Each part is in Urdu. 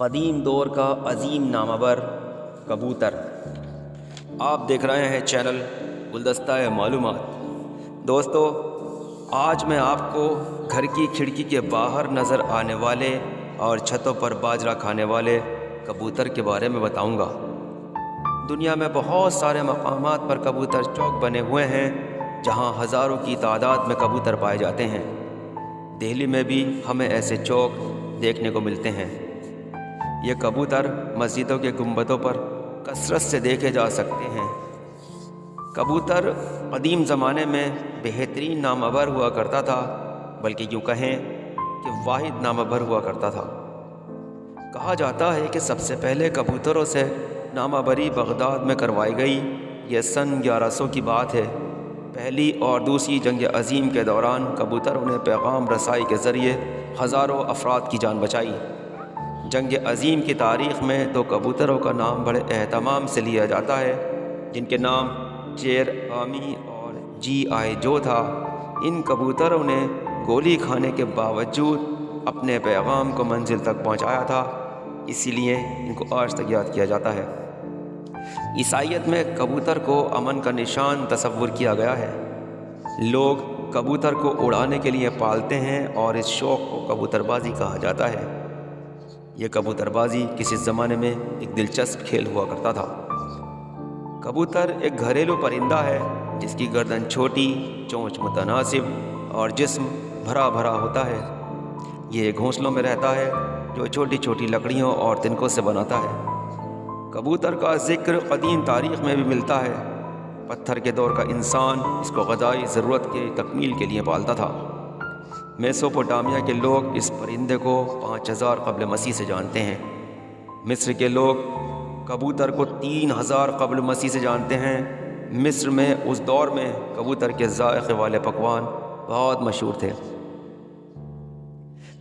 قدیم دور کا عظیم نامور کبوتر۔ آپ دیکھ رہے ہیں چینل گلدستہ معلومات۔ دوستو، آج میں آپ کو گھر کی کھڑکی کے باہر نظر آنے والے اور چھتوں پر باجرہ کھانے والے کبوتر کے بارے میں بتاؤں گا۔ دنیا میں بہت سارے مقامات پر کبوتر چوک بنے ہوئے ہیں جہاں ہزاروں کی تعداد میں کبوتر پائے جاتے ہیں۔ دہلی میں بھی ہمیں ایسے چوک دیکھنے کو ملتے ہیں۔ یہ کبوتر مسجدوں کے گنبدوں پر کثرت سے دیکھے جا سکتے ہیں۔ کبوتر قدیم زمانے میں بہترین نامور ہوا کرتا تھا، بلکہ یوں کہیں کہ واحد نامور ہوا کرتا تھا۔ کہا جاتا ہے کہ سب سے پہلے کبوتروں سے ناموری بغداد میں کروائی گئی۔ یہ سن 1100 کی بات ہے۔ پہلی اور دوسری جنگ عظیم کے دوران کبوتروں نے پیغام رسائی کے ذریعے ہزاروں افراد کی جان بچائی۔ جنگ عظیم کی تاریخ میں دو کبوتروں کا نام بڑے اہتمام سے لیا جاتا ہے، جن کے نام چیر آمی اور GI جو تھا۔ ان کبوتروں نے گولی کھانے کے باوجود اپنے پیغام کو منزل تک پہنچایا تھا، اسی لیے ان کو آج تک یاد کیا جاتا ہے۔ عیسائیت میں کبوتر کو امن کا نشان تصور کیا گیا ہے۔ لوگ کبوتر کو اڑانے کے لیے پالتے ہیں اور اس شوق کو کبوتر بازی کہا جاتا ہے۔ یہ کبوتر بازی کسی زمانے میں ایک دلچسپ کھیل ہوا کرتا تھا۔ کبوتر ایک گھریلو پرندہ ہے جس کی گردن چھوٹی، چونچ متناسب اور جسم بھرا بھرا ہوتا ہے۔ یہ گھونسلوں میں رہتا ہے جو چھوٹی چھوٹی لکڑیوں اور تنکوں سے بناتا ہے۔ کبوتر کا ذکر قدیم تاریخ میں بھی ملتا ہے۔ پتھر کے دور کا انسان اس کو غذائی ضرورت کی تکمیل کے لیے پالتا تھا۔ میسوپوٹامیہ کے لوگ اس پرندے کو 5000 قبل مسیح سے جانتے ہیں۔ مصر کے لوگ کبوتر کو 3000 قبل مسیح سے جانتے ہیں۔ مصر میں اس دور میں کبوتر کے ذائقے والے پکوان بہت مشہور تھے۔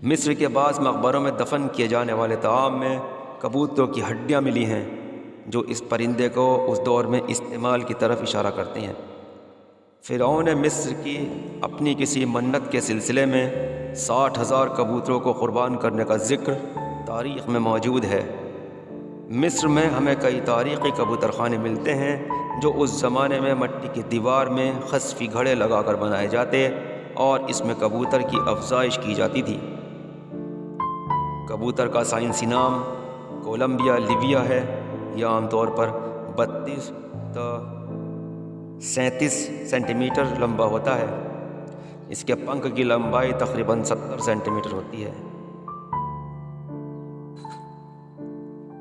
مصر کے بعض مقبروں میں دفن کیے جانے والے طعام میں کبوتروں کی ہڈیاں ملی ہیں، جو اس پرندے کو اس دور میں استعمال کی طرف اشارہ کرتے ہیں۔ فرعون مصر کی اپنی کسی منت کے سلسلے میں 60,000 کبوتروں کو قربان کرنے کا ذکر تاریخ میں موجود ہے۔ مصر میں ہمیں کئی تاریخی کبوتر خانے ملتے ہیں جو اس زمانے میں مٹی کی دیوار میں خصفی گھڑے لگا کر بنائے جاتے اور اس میں کبوتر کی افزائش کی جاتی تھی۔ کبوتر کا سائنسی نام کولمبیا لیویا ہے۔ یہ عام طور پر 32 تا 37 سینٹی میٹر لمبا ہوتا ہے۔ اس کے پنکھ کی لمبائی تقریباً 70 سینٹی میٹر ہوتی ہے۔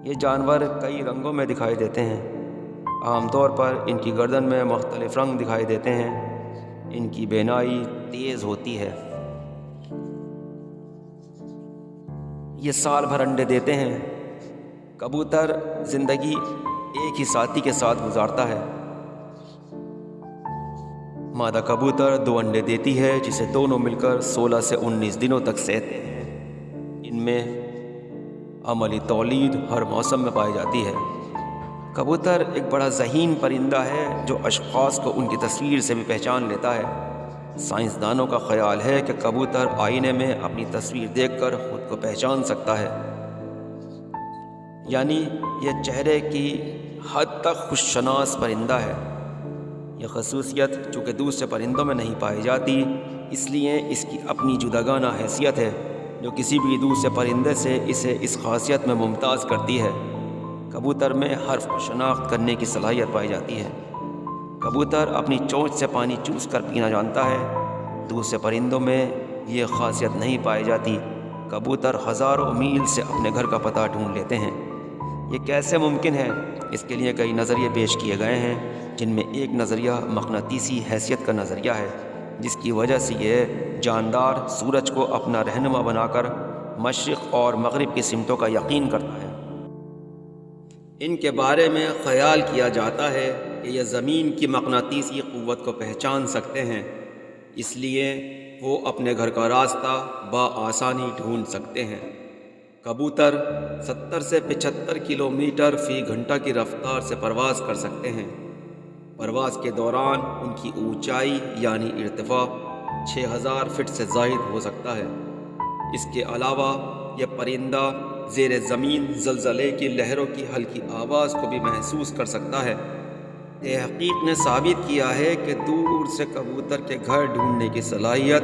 یہ جانور کئی رنگوں میں دکھائی دیتے ہیں۔ عام طور پر ان کی گردن میں مختلف رنگ دکھائی دیتے ہیں۔ ان کی بینائی تیز ہوتی ہے۔ یہ سال بھر انڈے دیتے ہیں۔ کبوتر زندگی ایک ہی ساتھی کے ساتھ گزارتا ہے۔ مادہ کبوتر 2 انڈے دیتی ہے جسے دونوں مل کر 16 سے 19 دنوں تک سہتے ہیں۔ ان میں عملی تولید ہر موسم میں پائی جاتی ہے۔ کبوتر ایک بڑا ذہین پرندہ ہے جو اشخاص کو ان کی تصویر سے بھی پہچان لیتا ہے۔ سائنسدانوں کا خیال ہے کہ کبوتر آئینے میں اپنی تصویر دیکھ کر خود کو پہچان سکتا ہے، یعنی یہ چہرے کی حد تک خوش شناس پرندہ ہے۔ یہ خصوصیت چونکہ دوسرے پرندوں میں نہیں پائی جاتی، اس لیے اس کی اپنی جداگانہ حیثیت ہے جو کسی بھی دوسرے پرندے سے اسے اس خاصیت میں ممتاز کرتی ہے۔ کبوتر میں حرف کو شناخت کرنے کی صلاحیت پائی جاتی ہے۔ کبوتر اپنی چونچ سے پانی چوس کر پینا جانتا ہے۔ دوسرے پرندوں میں یہ خاصیت نہیں پائی جاتی۔ کبوتر ہزاروں میل سے اپنے گھر کا پتہ ڈھونڈ لیتے ہیں۔ یہ کیسے ممکن ہے؟ اس کے لیے کئی نظریے پیش کیے گئے ہیں، جن میں ایک نظریہ مقناطیسی حیثیت کا نظریہ ہے، جس کی وجہ سے یہ جاندار سورج کو اپنا رہنما بنا کر مشرق اور مغرب کی سمتوں کا یقین کرتا ہے۔ ان کے بارے میں خیال کیا جاتا ہے کہ یہ زمین کی مقناطیسی قوت کو پہچان سکتے ہیں، اس لیے وہ اپنے گھر کا راستہ بآسانی ڈھونڈ سکتے ہیں۔ کبوتر 70 سے 75 کلومیٹر فی گھنٹہ کی رفتار سے پرواز کر سکتے ہیں۔ پرواز کے دوران ان کی اونچائی یعنی ارتفاع 6000 فٹ سے زائد ہو سکتا ہے۔ اس کے علاوہ یہ پرندہ زیر زمین زلزلے کی لہروں کی ہلکی آواز کو بھی محسوس کر سکتا ہے۔ تحقیق نے ثابت کیا ہے کہ دور سے کبوتر کے گھر ڈھونڈنے کی صلاحیت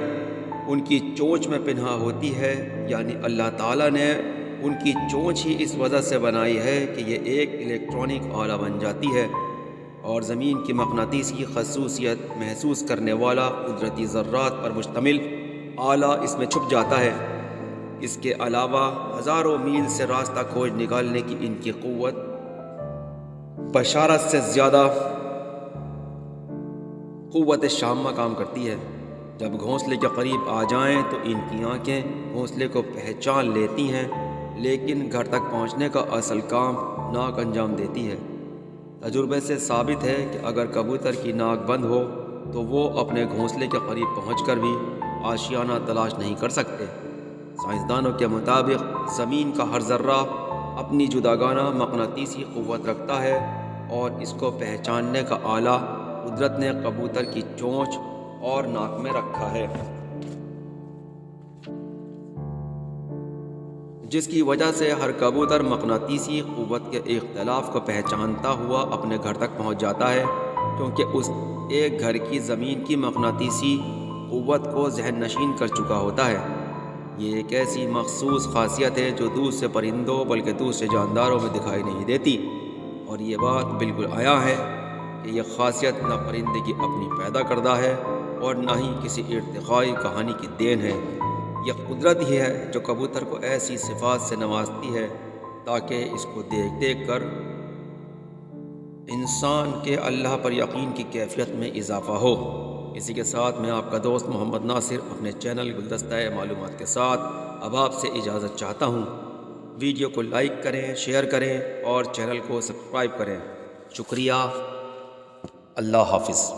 ان کی چونچ میں پنہا ہوتی ہے، یعنی اللہ تعالیٰ نے ان کی چونچ ہی اس وجہ سے بنائی ہے کہ یہ ایک الیکٹرانک آلہ بن جاتی ہے اور زمین کی مقناطیسی خصوصیت محسوس کرنے والا قدرتی ذرات پر مشتمل آلہ اس میں چھپ جاتا ہے۔ اس کے علاوہ ہزاروں میل سے راستہ کھوج نکالنے کی ان کی قوت بشارت سے زیادہ قوت شامہ کام کرتی ہے۔ جب گھونسلے کے قریب آ جائیں تو ان کی آنکھیں گھونسلے کو پہچان لیتی ہیں، لیکن گھر تک پہنچنے کا اصل کام ناک انجام دیتی ہے۔ تجربے سے ثابت ہے کہ اگر کبوتر کی ناک بند ہو تو وہ اپنے گھونسلے کے قریب پہنچ کر بھی آشیانہ تلاش نہیں کر سکتے۔ سائنسدانوں کے مطابق زمین کا ہر ذرہ اپنی جداگانہ مقناطیسی قوت رکھتا ہے اور اس کو پہچاننے کا آلہ قدرت نے کبوتر کی چونچ اور ناک میں رکھا ہے، جس کی وجہ سے ہر کبوتر مقناطیسی قوت کے اختلاف کو پہچانتا ہوا اپنے گھر تک پہنچ جاتا ہے، کیونکہ اس ایک گھر کی زمین کی مقناطیسی قوت کو ذہن نشین کر چکا ہوتا ہے۔ یہ ایک ایسی مخصوص خاصیت ہے جو دوسرے پرندوں بلکہ دوسرے جانداروں میں دکھائی نہیں دیتی، اور یہ بات بالکل عیاں ہے کہ یہ خاصیت نہ پرندے کی اپنی پیدا کردہ ہے اور نہ ہی کسی ارتقائی کہانی کی دین ہے۔ یہ قدرت ہی ہے جو کبوتر کو ایسی صفات سے نوازتی ہے تاکہ اس کو دیکھ دیکھ کر انسان کے اللہ پر یقین کی کیفیت میں اضافہ ہو۔ اسی کے ساتھ میں آپ کا دوست محمد ناصر اپنے چینل گلدستہ معلومات کے ساتھ اب آپ سے اجازت چاہتا ہوں۔ ویڈیو کو لائک کریں، شیئر کریں اور چینل کو سبسکرائب کریں۔ شکریہ۔ اللہ حافظ۔